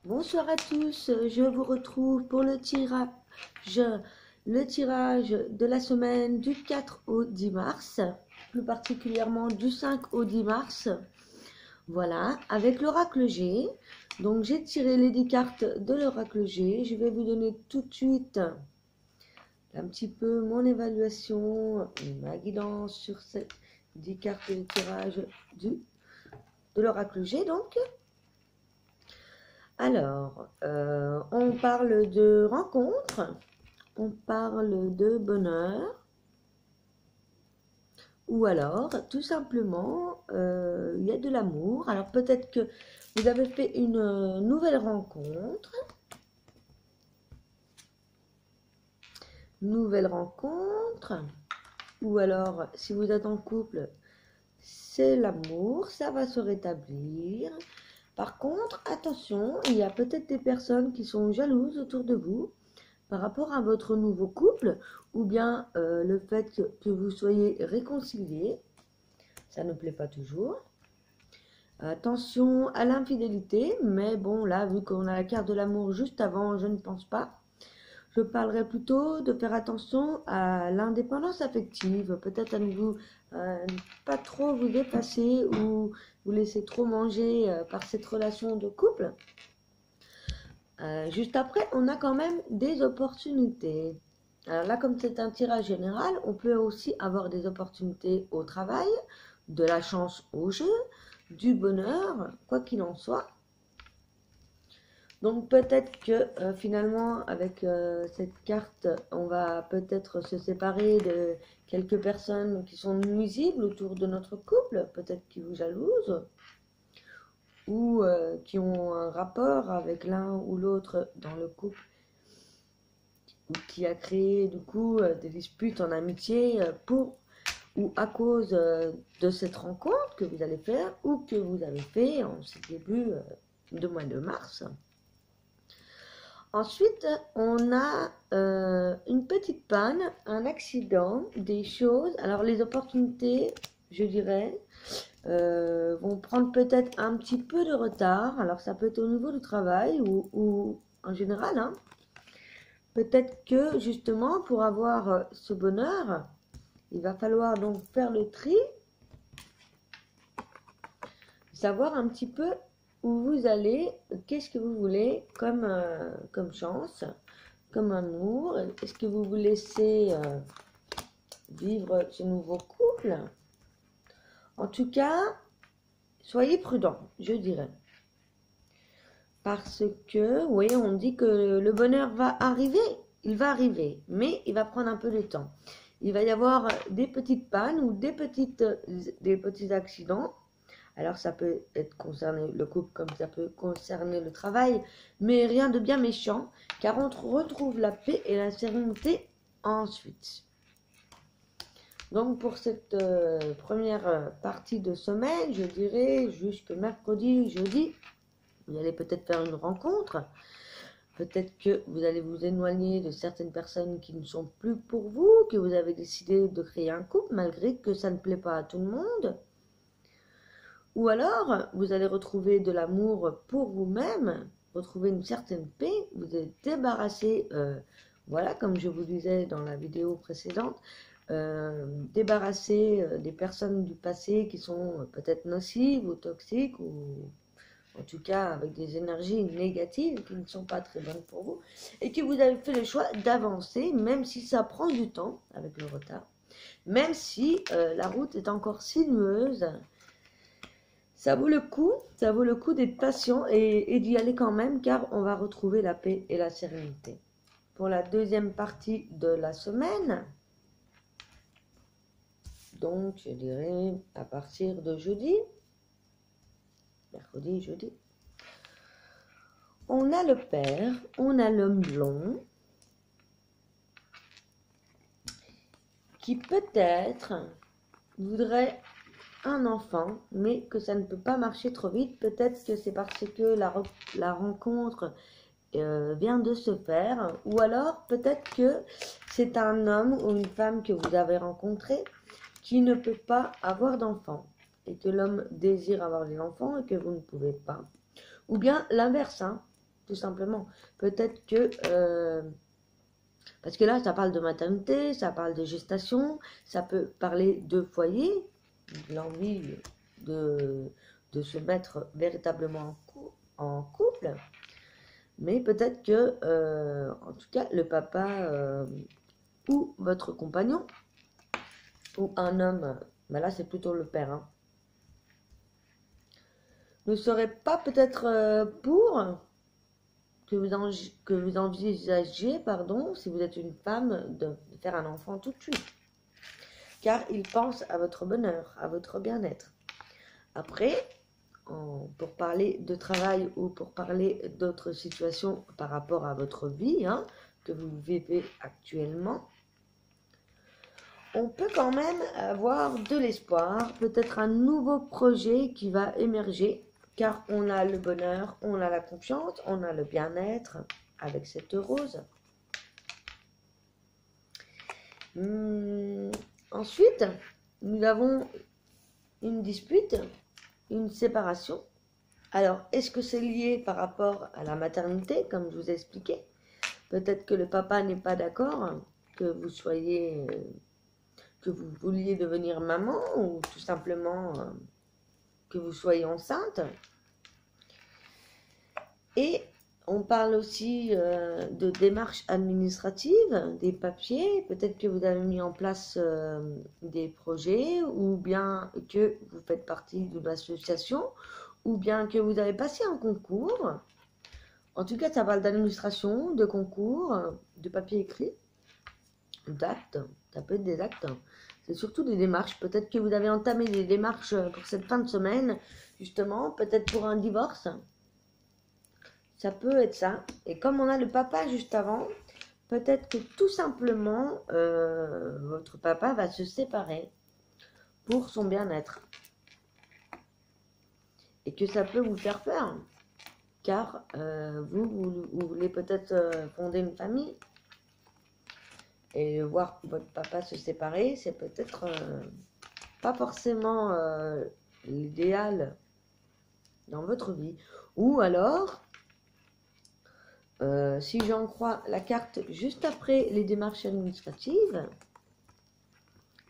Bonsoir à tous, je vous retrouve pour le tirage de la semaine du 4 au 10 mars, plus particulièrement du 5 au 10 mars. Voilà, avec l'oracle G. Donc j'ai tiré les 10 cartes de l'oracle G. Je vais vous donner tout de suite un petit peu mon évaluation, ma guidance sur ces 10 cartes de tirage de l'oracle G. Donc, alors, on parle de rencontre, on parle de bonheur, ou alors, tout simplement, il y a de l'amour. Alors, peut-être que vous avez fait une nouvelle rencontre, ou alors, si vous êtes en couple, c'est l'amour, ça va se rétablir. Par contre, attention, il y a peut-être des personnes qui sont jalouses autour de vous par rapport à votre nouveau couple, ou bien le fait que vous soyez réconciliés, ça ne plaît pas toujours. Attention à l'infidélité, mais bon, là, vu qu'on a la carte de l'amour juste avant, je ne pense pas. Je parlerai plutôt de faire attention à l'indépendance affective, peut-être à ne pas trop vous dépasser ou vous laisser trop manger par cette relation de couple. Juste après, on a quand même des opportunités. Alors là, comme c'est un tirage général, on peut aussi avoir des opportunités au travail, de la chance au jeu, du bonheur, quoi qu'il en soit. Donc peut-être que finalement, avec cette carte, on va peut-être se séparer de quelques personnes qui sont nuisibles autour de notre couple, peut-être qui vous jalousent, ou qui ont un rapport avec l'un ou l'autre dans le couple, ou qui a créé du coup des disputes en amitié pour ou à cause de cette rencontre que vous allez faire ou que vous avez fait en ce début de mois de mars. Ensuite, on a une petite panne, un accident, des choses. Alors les opportunités, je dirais, vont prendre peut-être un petit peu de retard. Alors ça peut être au niveau du travail ou en général, hein. Peut-être que justement pour avoir ce bonheur, il va falloir donc faire le tri, savoir un petit peu où vous allez, qu'est-ce que vous voulez comme chance, comme amour. Est-ce que vous vous laissez vivre ce nouveau couple? En tout cas, soyez prudent, je dirais. Parce que, oui, on dit que le bonheur va arriver, il va arriver, mais il va prendre un peu de temps. Il va y avoir des petites pannes ou des petits accidents. Alors ça peut être concerner le couple comme ça peut concerner le travail, mais rien de bien méchant, car on retrouve la paix et la sérénité ensuite. Donc pour cette première partie de semaine, je dirais jusque mercredi, jeudi, vous allez peut-être faire une rencontre. Peut-être que vous allez vous éloigner de certaines personnes qui ne sont plus pour vous, que vous avez décidé de créer un couple malgré que ça ne plaît pas à tout le monde. Ou alors, vous allez retrouver de l'amour pour vous-même, retrouver une certaine paix, vous êtes débarrassé, voilà, comme je vous disais dans la vidéo précédente, débarrasser des personnes du passé qui sont peut-être nocives ou toxiques ou en tout cas avec des énergies négatives qui ne sont pas très bonnes pour vous, et que vous avez fait le choix d'avancer, même si ça prend du temps, avec le retard, même si la route est encore sinueuse, ça vaut le coup d'être patient et d'y aller quand même, car on va retrouver la paix et la sérénité. Pour la deuxième partie de la semaine, donc je dirais à partir de jeudi, mercredi, jeudi, on a le père, on a l'homme blond, qui peut-être voudrait un enfant, mais que ça ne peut pas marcher trop vite. Peut-être que c'est parce que la rencontre vient de se faire, ou alors peut-être que c'est un homme ou une femme que vous avez rencontré qui ne peut pas avoir d'enfant, et que l'homme désire avoir des enfants et que vous ne pouvez pas. Ou bien l'inverse, hein. tout simplement. Peut-être que... parce que là, ça parle de maternité, ça parle de gestation, ça peut parler de foyer, de l'envie de se mettre véritablement en couple. Mais peut-être que, en tout cas, le papa ou votre compagnon, ou un homme, mais là c'est plutôt le père, hein, ne serait pas peut-être pour que vous envisagiez, pardon, si vous êtes une femme, de faire un enfant tout de suite. Car il pense à votre bonheur, à votre bien-être. Après, pour parler de travail ou pour parler d'autres situations par rapport à votre vie, hein, que vous vivez actuellement, on peut quand même avoir de l'espoir, peut-être un nouveau projet qui va émerger, car on a le bonheur, on a la confiance, on a le bien-être avec cette rose. Ensuite, nous avons une dispute, une séparation. Alors, est-ce que c'est lié par rapport à la maternité, comme je vous ai expliqué? Peut-être que le papa n'est pas d'accord, que vous soyez... que vous vouliez devenir maman ou tout simplement que vous soyez enceinte. Et on parle aussi de démarches administratives, des papiers. Peut-être que vous avez mis en place des projets ou bien que vous faites partie d'une association ou bien que vous avez passé un concours. En tout cas, ça parle d'administration, de concours, de papier écrit, d'actes. Ça peut être des actes. C'est surtout des démarches. Peut-être que vous avez entamé des démarches pour cette fin de semaine, justement, peut-être pour un divorce. Ça peut être ça. Et comme on a le papa juste avant, peut-être que tout simplement, votre papa va se séparer pour son bien-être. Et que ça peut vous faire peur. Car vous voulez peut-être fonder une famille. Et voir votre papa se séparer, c'est peut-être pas forcément l'idéal dans votre vie. Ou alors, si j'en crois la carte juste après les démarches administratives,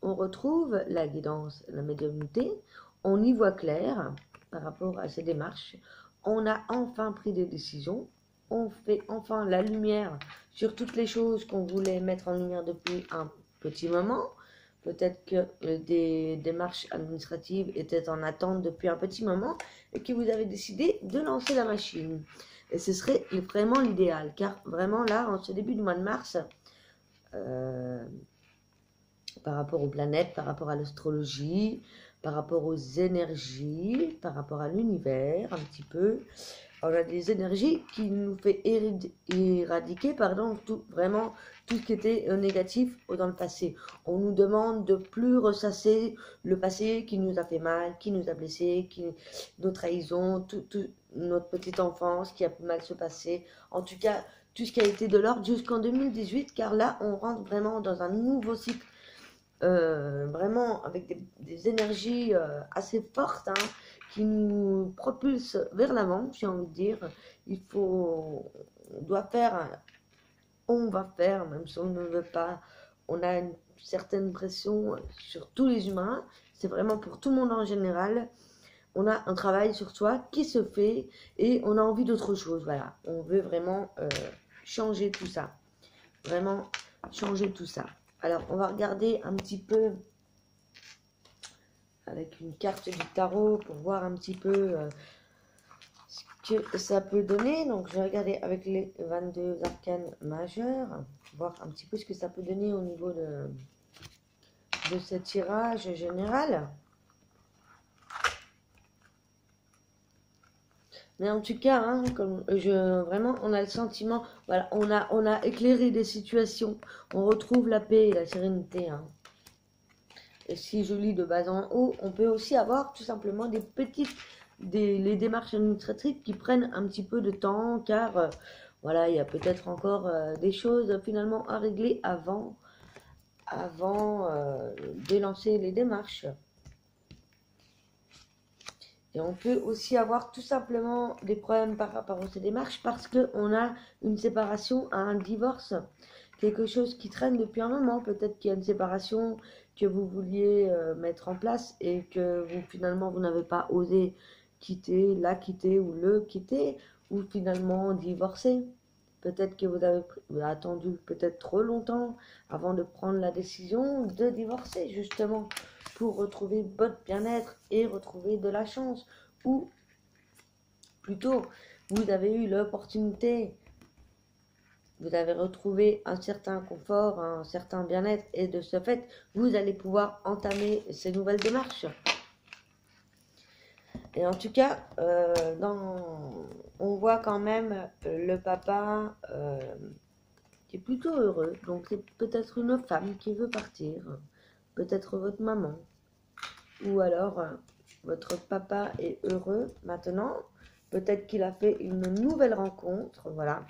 on retrouve la guidance, la médiumnité, on y voit clair par rapport à ces démarches, on a enfin pris des décisions, on fait enfin la lumière sur toutes les choses qu'on voulait mettre en lumière depuis un petit moment. Peut-être que des démarches administratives étaient en attente depuis un petit moment et que vous avez décidé de lancer la machine. Et ce serait vraiment l'idéal, car vraiment là, en ce début du mois de mars, par rapport aux planètes, par rapport à l'astrologie, par rapport aux énergies, par rapport à l'univers, un petit peu, on a des énergies qui nous fait éradiquer, vraiment tout ce qui était négatif dans le passé. On nous demande de plus ressasser le passé qui nous a fait mal, qui nous a blessés, nos trahisons, notre petite enfance qui a pu mal se passer. En tout cas, tout ce qui a été de l'ordre jusqu'en 2018, car là, on rentre vraiment dans un nouveau cycle, vraiment avec des énergies assez fortes, hein, qui nous propulse vers l'avant, j'ai envie de dire. On va faire, même si on ne veut pas. On a une certaine pression sur tous les humains. C'est vraiment pour tout le monde en général. On a un travail sur soi qui se fait et on a envie d'autre chose. Voilà, on veut vraiment changer tout ça. Vraiment changer tout ça. Alors, on va regarder un petit peu avec une carte du tarot pour voir un petit peu ce que ça peut donner. Donc, je vais regarder avec les 22 arcanes majeurs, voir un petit peu ce que ça peut donner au niveau de ce tirage général. Mais en tout cas, hein, vraiment, on a le sentiment, voilà, on a éclairé des situations, on retrouve la paix et la sérénité, hein. Et si je lis de bas en haut, on peut aussi avoir tout simplement les démarches administratives qui prennent un petit peu de temps, car voilà, il y a peut-être encore des choses finalement à régler avant de lancer les démarches. Et on peut aussi avoir tout simplement des problèmes par rapport à ces démarches parce qu'on a une séparation, un divorce, quelque chose qui traîne depuis un moment. Peut-être qu'il y a une séparation que vous vouliez mettre en place et que vous finalement vous n'avez pas osé quitter, la quitter ou le quitter, ou finalement divorcer. Peut-être que vous avez attendu peut-être trop longtemps avant de prendre la décision de divorcer, justement, pour retrouver votre bien-être et retrouver de la chance. Ou plutôt, vous avez eu l'opportunité, vous avez retrouvé un certain confort, un certain bien-être, et de ce fait, vous allez pouvoir entamer ces nouvelles démarches. Et en tout cas, on voit quand même le papa qui est plutôt heureux. Donc c'est peut-être une femme qui veut partir, peut-être votre maman, ou alors votre papa est heureux maintenant. Peut-être qu'il a fait une nouvelle rencontre, voilà,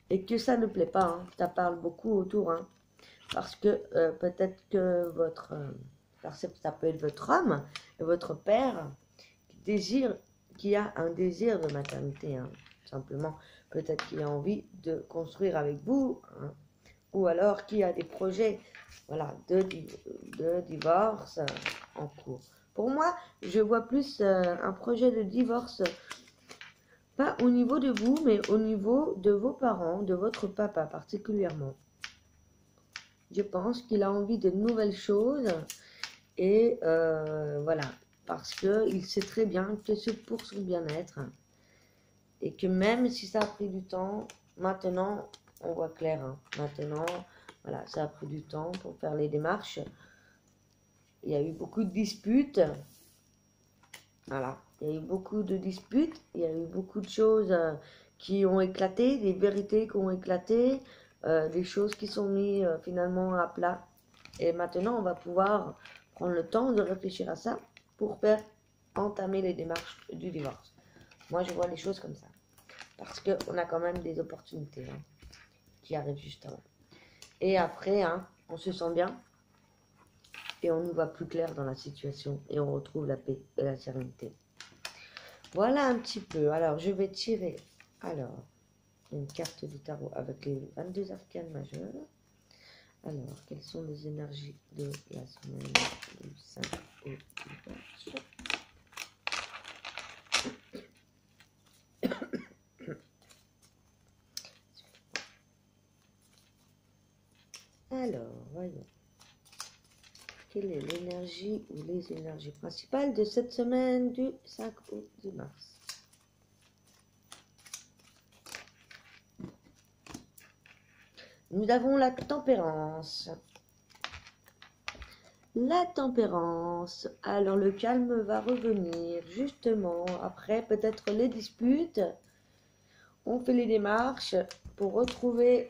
et que ça ne plaît pas. Hein. Ça parle beaucoup autour, hein, parce que peut-être que ça peut être votre homme, votre père, qui a un désir de maternité, hein, simplement. Peut-être qu'il a envie de construire avec vous, hein, ou alors qui a des projets, voilà, de divorce en cours. Pour moi, je vois plus un projet de divorce, pas au niveau de vous, mais au niveau de vos parents, de votre papa particulièrement. Je pense qu'il a envie de nouvelles choses et voilà, parce qu'il sait très bien que c'est pour son bien-être et que même si ça a pris du temps, maintenant on voit clair, hein. Maintenant, voilà, ça a pris du temps pour faire les démarches. Il y a eu beaucoup de disputes. Voilà, il y a eu beaucoup de disputes. Il y a eu beaucoup de choses qui ont éclaté, des vérités qui ont éclaté, des choses qui sont mises finalement à plat. Et maintenant, on va pouvoir prendre le temps de réfléchir à ça pour faire entamer les démarches du divorce. Moi, je vois les choses comme ça. Parce qu'on a quand même des opportunités, hein, qui arrivent justement. Et après, hein, on se sent bien et on nous voit plus clair dans la situation et on retrouve la paix et la sérénité. Voilà un petit peu. Alors, je vais tirer une carte du tarot avec les 22 arcanes majeures. Alors, quelles sont les énergies de la semaine du 5 au 10 mars? Alors, voyons. Quelle est l'énergie ou les énergies principales de cette semaine du 5 au 10 mars? Nous avons la tempérance. La tempérance. Alors, le calme va revenir, justement, après peut-être les disputes. On fait les démarches pour retrouver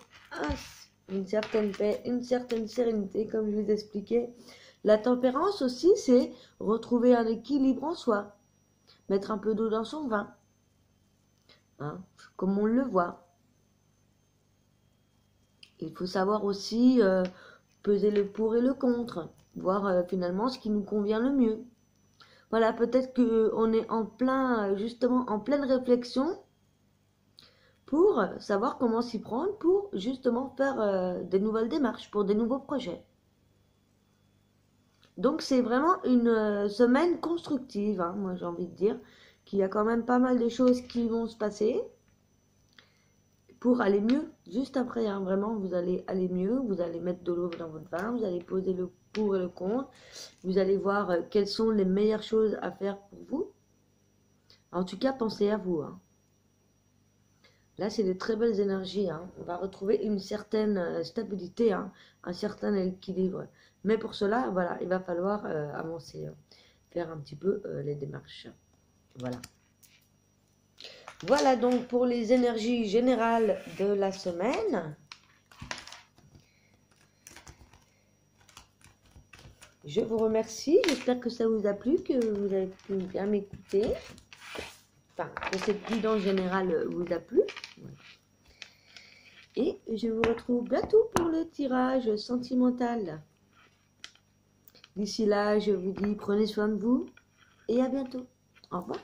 une certaine paix, une certaine sérénité, comme je vous expliquais. La tempérance aussi, c'est retrouver un équilibre en soi. Mettre un peu d'eau dans son vin. Hein, comme on le voit. Il faut savoir aussi peser le pour et le contre. Voir finalement ce qui nous convient le mieux. Voilà, peut-être qu'on est justement en pleine réflexion pour savoir comment s'y prendre pour justement faire des nouvelles démarches, pour des nouveaux projets. Donc c'est vraiment une semaine constructive, hein, moi j'ai envie de dire, qu'il y a quand même pas mal de choses qui vont se passer pour aller mieux, juste après, hein, vraiment vous allez aller mieux, vous allez mettre de l'eau dans votre vin, vous allez poser le pour et le contre, vous allez voir quelles sont les meilleures choses à faire pour vous. En tout cas, pensez à vous, hein. Là, c'est de très belles énergies, hein. On va retrouver une certaine stabilité, hein, un certain équilibre. Mais pour cela, voilà, il va falloir avancer, faire un petit peu les démarches. Voilà. Voilà donc pour les énergies générales de la semaine. Je vous remercie. J'espère que ça vous a plu, que vous avez pu bien m'écouter. Enfin, que cette guidance générale vous a plu. Et je vous retrouve bientôt pour le tirage sentimental. D'ici là, je vous dis prenez soin de vous et à bientôt. Au revoir.